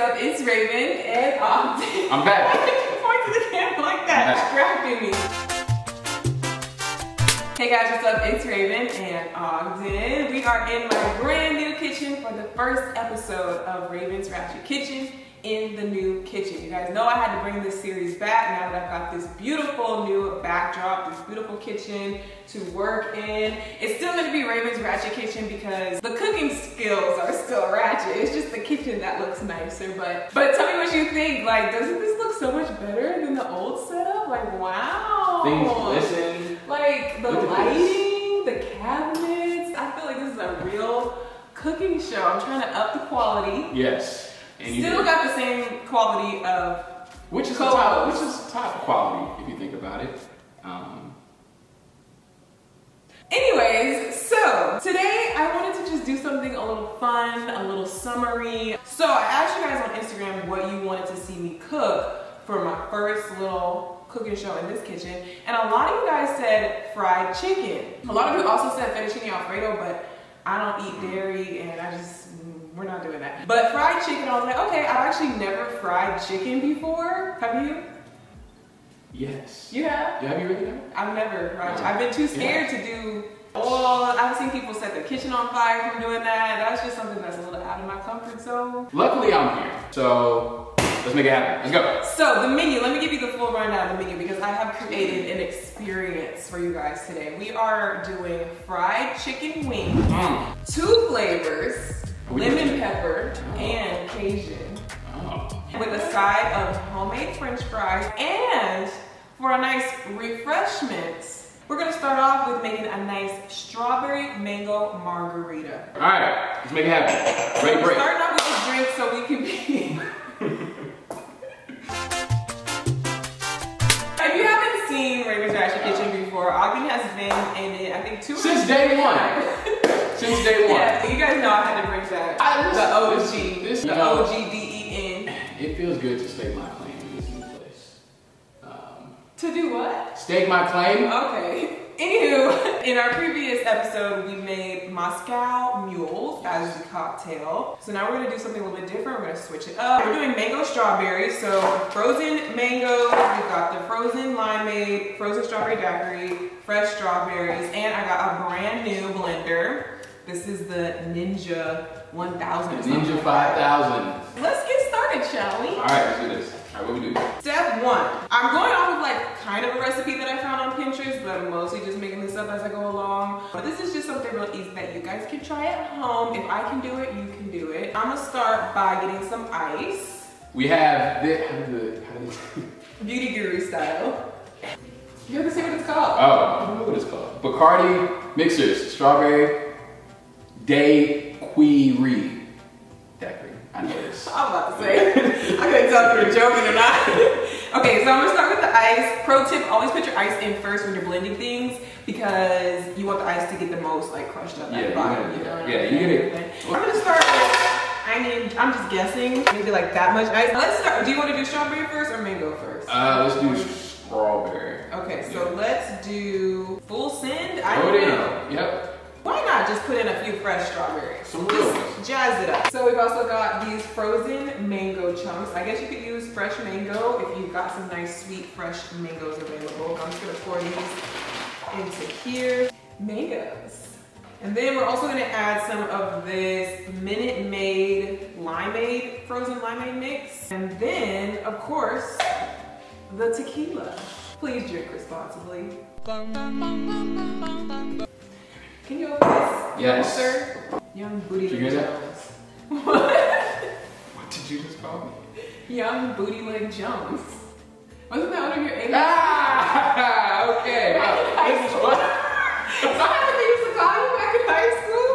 up? It's Raven and Ogden. I'm back. Point to the camera like that, distracting me. Hey guys, what's up? It's Raven and Ogden. We are in my brand new kitchen for the first episode of Raven's Ratchet Kitchen in the new kitchen. You guys know I had to bring this series back now that I've got this beautiful new backdrop, this beautiful kitchen to work in. It's still gonna be Raven's Ratchet Kitchen because the cooking skills are still ratchet. It's just the kitchen that looks nicer, but tell me what you think. Like, doesn't this look so much better than the old setup? Like, wow. Things listen. Like, the lighting, the cabinets. I feel like this is a real cooking show. I'm trying to up the quality. Yes. And you still got the same quality of which is top quality if you think about it. Anyways, so today I wanted to just do something a little fun, a little summery. So I asked you guys on Instagram what you wanted to see me cook for my first little cooking show in this kitchen, and a lot of you guys said fried chicken. A lot of you also said fettuccine alfredo, but I don't eat dairy and we're not doing that. But fried chicken, I was like, okay, I've actually never fried chicken before. Have you? Yes. You have? Yeah, have you really done? I've never fried chicken. I've been too scared to do, I've seen people set the kitchen on fire from doing that. That's just something that's a little out of my comfort zone. Luckily, I'm here. So let's make it happen. Let's go. So the menu, let me give you the full rundown of the menu because I have created an experience for you guys today. We are doing fried chicken wings, 2 flavors, lemon pepper and Cajun, with a side of homemade French fries. And for a nice refreshment, we're gonna start off with making a nice strawberry mango margarita. All right, let's make it happen. Great break. Starting off with a drink so we can be. If you haven't seen Raven's Ratchet Kitchen before, Ogden has been in it, I think, 2 Since day one. Since day one. Yeah, you guys know I had to bring back the OGDEN. It feels good to stake my claim in this new place. To do what? Stake my claim. Okay. Anywho, in our previous episode, we made Moscow Mules as the cocktail. So now we're gonna do something a little bit different. We're gonna switch it up. We're doing mango strawberries. So frozen mangoes, we've got the frozen limeade, frozen strawberry daiquiri, fresh strawberries, and I got a brand new blender. This is the Ninja 1000. Ninja 5000. Let's get started, shall we? All right, let's do this. All right, what we do? Step 1. I'm going off of like kind of a recipe that I found on Pinterest, but I'm mostly just making this up as I go along. But this is just something real easy that you guys can try at home. If I can do it, you can do it. I'm gonna start by getting some ice. We have this, Beauty Guru style. You have to say what it's called. Oh, I don't know what it's called. Bacardi mixers, strawberry daiquiri. I know this. I'm about to say. I couldn't tell if you were joking or not. Okay, so I'm gonna start with the ice. Pro tip, always put your ice in first when you're blending things because you want the ice to get the most like crushed up at the bottom. You know? Yeah, you get it. I'm gonna start with, I'm just guessing, maybe like that much ice. Let's start, do you want to do strawberry first or mango first? Let's do strawberry. Okay, so let's do full send. Throw it in. Yep. Why not just put in a few fresh strawberries? Some real ones. Jazz it up. So we've also got these frozen mango chunks. I guess you could use fresh mango if you've got some nice sweet fresh mangoes available. I'm just gonna pour these into here. Mangoes. And then we're also gonna add some of this Minute Maid limeade, frozen limeade mix. And then, of course, the tequila. Please drink responsibly. Can you open this? Yes. Sir? Young Booty Did you hear Leg that? Jones. What? What did you just call me? Young Booty Leg Jones. Wasn't that one of your 80s? Ah, okay. This is what? Is that what they used to call you back in high school?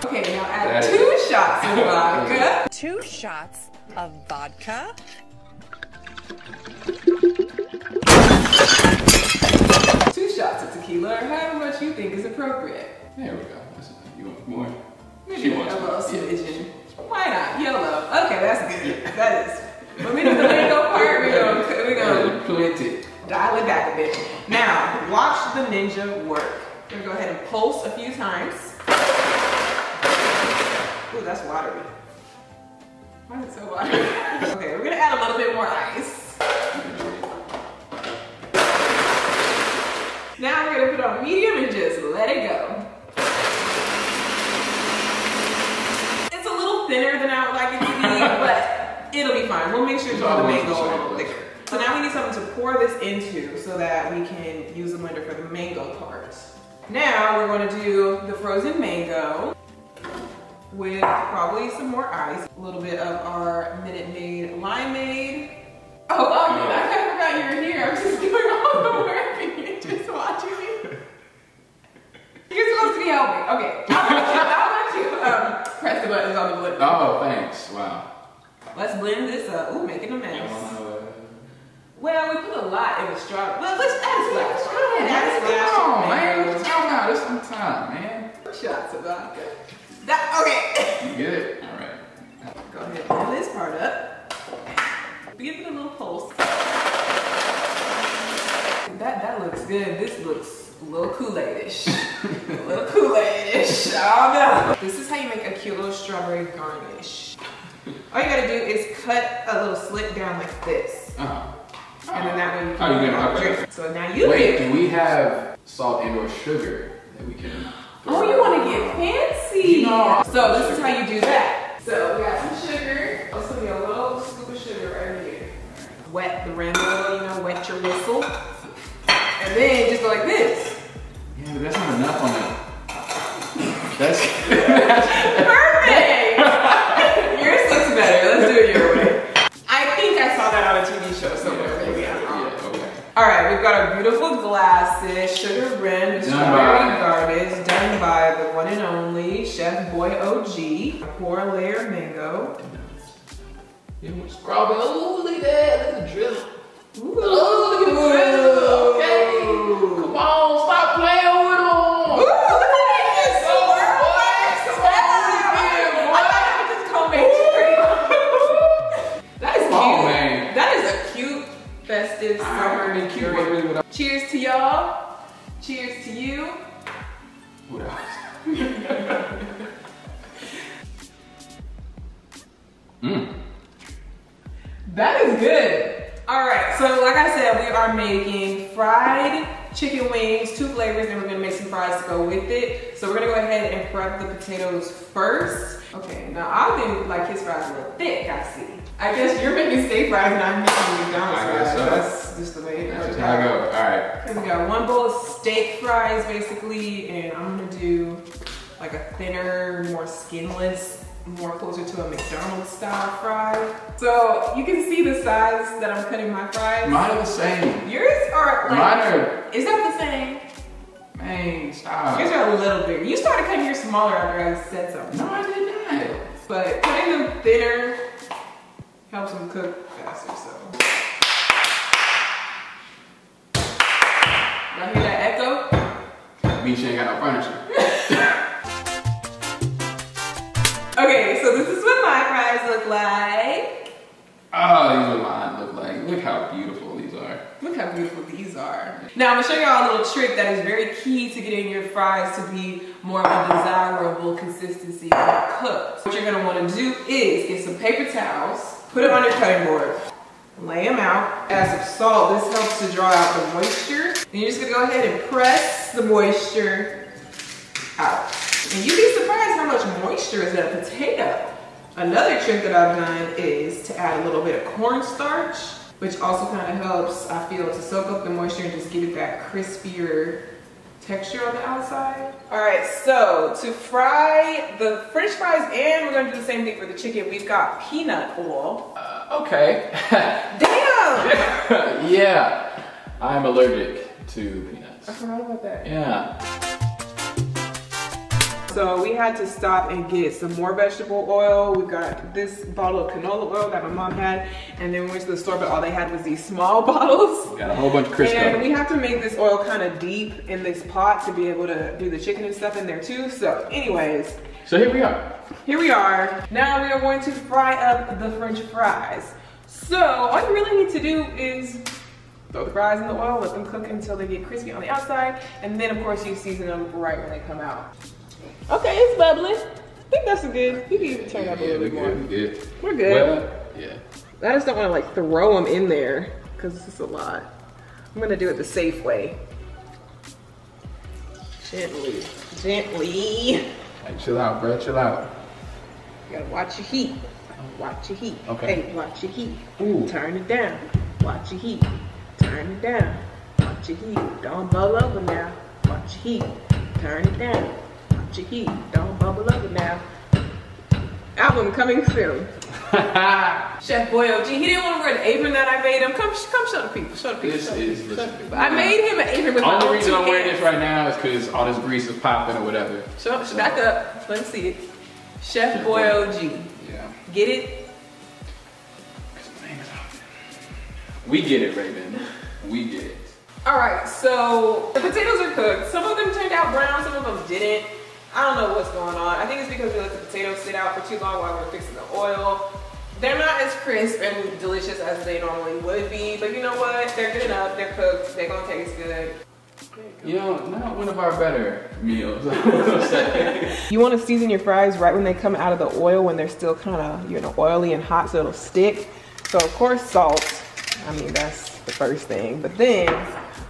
Okay, now add 2 shots of vodka. 2 shots of vodka. 2 shots of tequila, or however much you think is appropriate. There we go. You want more? Maybe She a wants little more. smidgen. Why not? Yellow. Okay, that's good. That is. When we do the mango part, we're gonna plenty. Dial it back a bit. Now, watch the ninja work. We're gonna go ahead and pulse a few times. Ooh, that's watery. Why is it so watery? Okay, we're gonna add a little bit more ice. Now we're gonna put on medium and just let it go. It's a little thinner than I would like it to be, but it'll be fine. We'll make sure to do the mango a little thicker. So now we need something to pour this into so that we can use the blender for the mango part. Now we're going to do the frozen mango with probably some more ice. A little bit of our Minute Maid limeade. Oh, Ogden, I kind of forgot you were here. I'm just doing all the work and you're just watching me. You're supposed to be helping. Okay, I'll let you press the buttons on the blender. Oh, thanks. Wow. Let's blend this up. Ooh, making a mess. Well, we put a lot in the straw. Well, let's add a splash. Go ahead, add a splash. Come on, man. Come on, there's some time, man. Shots of vodka. Okay. You get it? All right. Go ahead and blend this part up. Give it a little pulse. That looks good. This looks a little Kool-Aid-ish. A little Kool-Aid-ish. Oh no. This is how you make a cute little strawberry garnish. All you gotta do is cut a little slit down like this. And then that way you can drink. So now you do we have salt and or sugar that we can Oh, you want to get fancy. No. So this is how you do that. So we got some sugar. This will be a little scoop of sugar right here. Wet the rim a little, you know, wet your whistle. And then just go like this. Yeah, but that's not enough on that. That's perfect. Yours looks better. Let's do it your way. I think I saw that on a TV show somewhere. All right, we've got our beautiful glasses, sugar rimmed strawberry garnish, done by the one and only Chef Boy OG. 4-layer mango. Strawberry. Oh, look at that. Look at the drizzle. Ooh. Oh, look at the drizzle. Okay. Come on, stop playing with them. Ooh, look at this. I thought it was just homemade. That is cute. Oh, man. That is a cute, festive summer drink. Cheers to y'all. Cheers to you. What else? That is good. All right, so like I said, we are making fried chicken wings, 2 flavors, and we're gonna make some fries to go with it. So we're gonna go ahead and prep the potatoes first. Okay, now Ogden like his fries a little thick, I see. I guess you're making steak fries and I'm making McDonald's fries. So. That's just the way it goes. That's just how I go. All right. So we got 1 bowl of steak fries basically, and I'm gonna do like a thinner, more skinless, more closer to a McDonald's style fry. So you can see the size that I'm cutting my fries. Mine are the same. Yours are like, mine are. Is that the same? Man, stop. Yours are a little bigger. You started cutting yours smaller after I said something. No, I did not. But cutting them thinner helps them cook faster, so. Y'all hear that echo? Means she ain't got no furniture. Okay, so this is what my fries look like. Oh, these are what mine look like. Look how beautiful these are. Look how beautiful these are. Now I'm gonna show y'all a little trick that is very key to getting your fries to be more of a desirable consistency when cooked. What you're gonna wanna do is get some paper towels, put them on your cutting board, lay them out, add some salt. This helps to draw out the moisture. And you're just gonna go ahead and press the moisture out. And you'd be surprised how much moisture is in a potato. Another trick that I've done is to add a little bit of cornstarch, which also kind of helps, I feel, to soak up the moisture and just give it that crispier texture on the outside. All right, so to fry the French fries, and we're gonna do the same thing for the chicken, we've got peanut oil. Okay. Damn! Yeah, I'm allergic to peanuts. I forgot about that. Yeah. So we had to stop and get some more vegetable oil. We've got this bottle of canola oil that my mom had, and then we went to the store, but all they had was these small bottles. We got a whole bunch of Crisco. And we have to make this oil kind of deep in this pot to be able to do the chicken and stuff in there too. So anyways. So here we are. Here we are. Now we are going to fry up the French fries. So all you really need to do is throw the fries in the oil, let them cook until they get crispy on the outside, and then of course you season them right when they come out. Okay, it's bubbling. I think that's a good. You can even turn up a little bit more. We're good. We're good. Well, yeah. I just don't want to like throw them in there because this is a lot. I'm gonna do it the safe way. Gently, gently. Hey, chill out, bro. Chill out. You gotta watch your heat. Watch your heat. Okay. Hey, watch your heat. Ooh. Turn it down. Watch your heat. Turn it down. Watch your heat. Don't bubble over now. Watch your heat. Turn it down. Watch your heat. Don't bubble over now. Album coming soon. Chef Boy OG, he didn't want to wear the apron that I made him. Come show the people. Show the people. Listen. I made him an apron with my own 2 hands. The only reason I'm wearing this right now is because all this grease is popping or whatever. Back up. Let me see it. Chef Boy OG. Yeah. Get it? We get it, Raven. We get it. All right, so the potatoes are cooked. Some of them turned out brown, some of them didn't. I don't know what's going on. I think it's because we let the potatoes sit out for too long while we're fixing the oil. They're not as crisp and delicious as they normally would be, but you know what? They're good enough. They're cooked. They're gonna taste good. You know, not one of our better meals. You want to season your fries right when they come out of the oil, when they're still kind of, oily and hot, so it'll stick. So of course, salt. I mean, that's the first thing. But then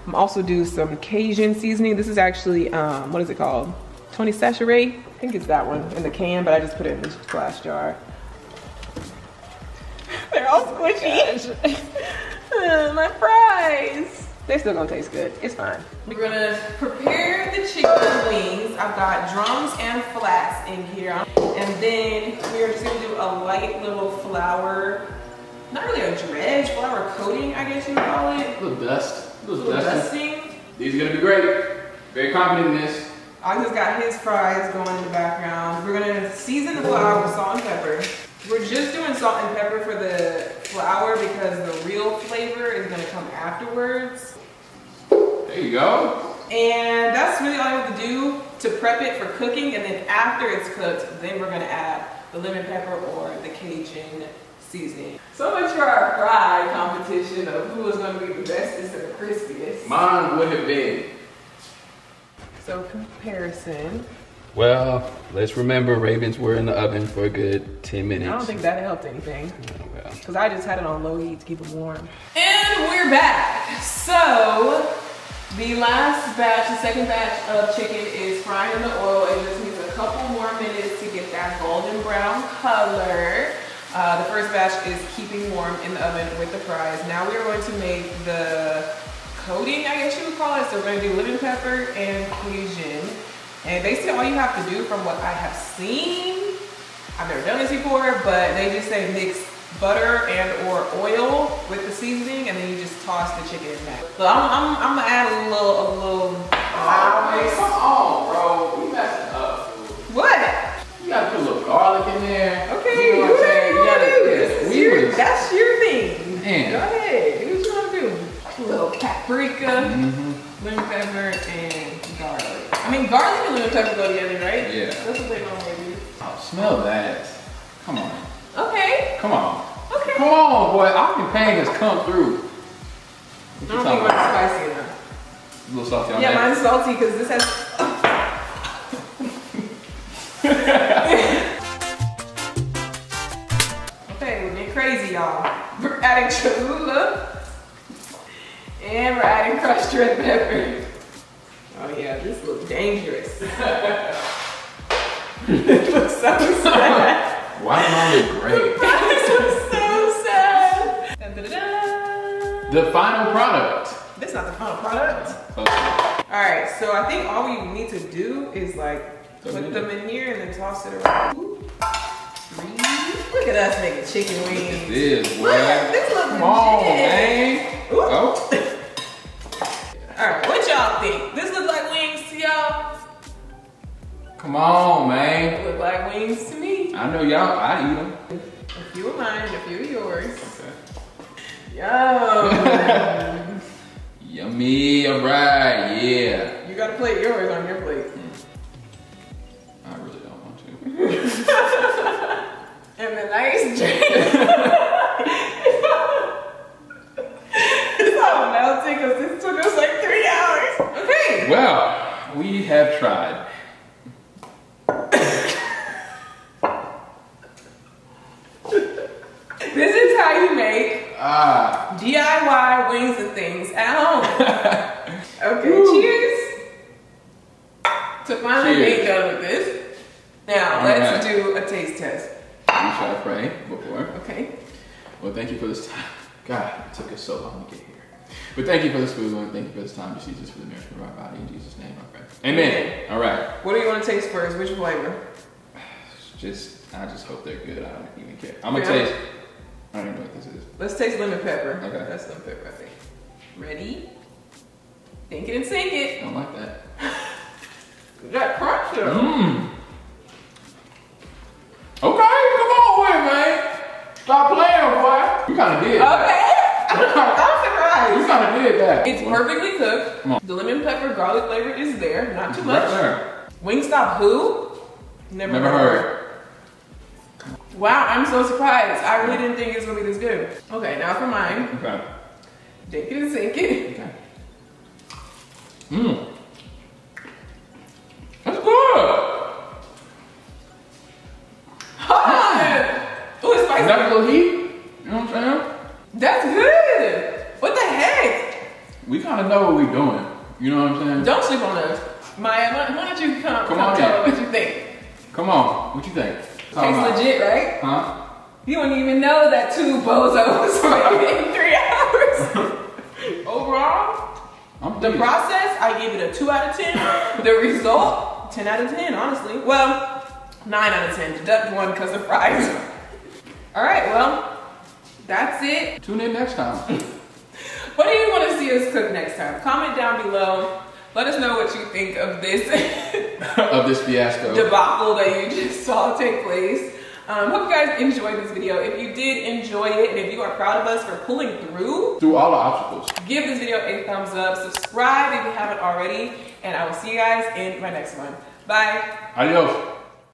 I'm also do some Cajun seasoning. This is actually, what is it called? Tony Sachet. I think it's that one in the can, but I just put it in this glass jar. They're all squishy. My fries. They're still gonna taste good. It's fine. We're gonna prepare the chicken wings. I've got drums and flats in here. And then we're just gonna do a light little flour, not really a dredge, flour coating, I guess you would call it. A little dust. A little dusting. These are gonna be great. Very confident in this. I just got his fries going in the background. We're gonna season the flour with salt and pepper. We're just doing salt and pepper for the flour because the real flavor is gonna come afterwards. There you go. And that's really all you have to do to prep it for cooking. And then after it's cooked, then we're gonna add the lemon pepper or the Cajun seasoning. So much for our fry competition of who is gonna be the bestest and the crispiest. Mine would have been. So comparison. Well, let's remember Ravens were in the oven for a good 10 minutes. I don't think that helped anything. Well. Because I just had it on low heat to keep it warm. And we're back. So the last batch, the second batch of chicken is frying in the oil. It just needs a couple more minutes to get that golden brown color. The first batch is keeping warm in the oven with the fries. Now we are going to make the coating, I guess you would call it. So we're going to do lemon pepper and Cajun. And basically all you have to do, from what I have seen, I've never done this before, but they just say mix butter and or oil with the seasoning, and then you just toss the chicken in that. So I'm gonna add a little Hey, come on, bro. We messing up. What? You gotta put a little garlic in there. Okay, you know what I'm saying? You gotta, that's your thing. Man. Go ahead, do what you wanna do. A little paprika, lemon pepper, and garlic. I mean, garlic and lemon pepper go together, right? Yeah. That's what they normally do. Oh, smell that. Come on. Okay. Come on. Okay. Come on, boy. Octopang has come through. I don't think mine's spicy enough. A little salty on Yeah, that. mine's salty because this has. Okay, we're getting crazy, y'all. We're adding Cholula. And we're adding crushed red pepper. Oh yeah, this looks dangerous. It looks so sad. Why am I look great? This looks so sad. Dun, dun, dun, dun. The final product. This is not the final product. Okay. All right, so I think all we need to do is like put them in here and then toss it around. 2, 3. Look at us making chicken wings. This, boy. Look, this looks Come on, legit. man. Ooh. Oh. All right, what y'all think? This look like wings to y'all? Come on, man. It look like wings to me. I know y'all, I eat them. A few of mine, a few of yours. Okay. Yum. Yummy, all right, yeah. You gotta plate yours on your plate. I really don't want to. And the nice drink. It's all melting because this took us like 3 hours. Okay. Well, we have tried. how you make DIY wings and things at home. Okay, cheers to finally being done with this. Now, let's do a taste test. You try to pray before. Okay. Well, thank you for this time. God, it took us so long to get here. But thank you for this food, Lord. Thank you for this time to Jesus for the nourishment of our body. In Jesus' name, I pray. Amen. All right. What do you want to taste first? Which flavor? I just hope they're good. I don't even care. I'm gonna taste. I don't even know what this is. Let's taste lemon pepper. Okay. That's lemon pepper, I think. Ready? Think it and sink it. I don't like that. That crunch though. Okay, come on with it, man. Stop playing, boy. You kind of did that. Okay. I'm surprised. You kind of did that. It's perfectly cooked. The lemon pepper garlic flavor is there. Not too much. Right there. Wingstop who? Never heard. Wow, I'm so surprised. I really didn't think it was gonna be this good. Okay, now for mine. Okay. Take it and sink it. Okay. That's good. Oh, it's spicy. That little heat. You know what I'm saying? That's good. What the heck? We kind of know what we're doing. You know what I'm saying? Don't sleep on us. Maya, why don't you come on tell in. me what you think? Come on. What you think? Tastes legit, right? Huh? You don't even know that 2 bozos in 3 hours. Overall, the process, I gave it a 2 out of 10. The result, 10 out of 10, honestly. Well, 9 out of 10. Deduct 1 because of fries. All right, well, that's it. Tune in next time. What do you want to see us cook next time? Comment down below. Let us know what you think of this of this fiasco debacle that you just saw take place. Hope you guys enjoyed this video. If you did enjoy it, and if you are proud of us for pulling through all the obstacles, give this video a thumbs up, subscribe if you haven't already, and I will see you guys in my next one. Bye. Adios.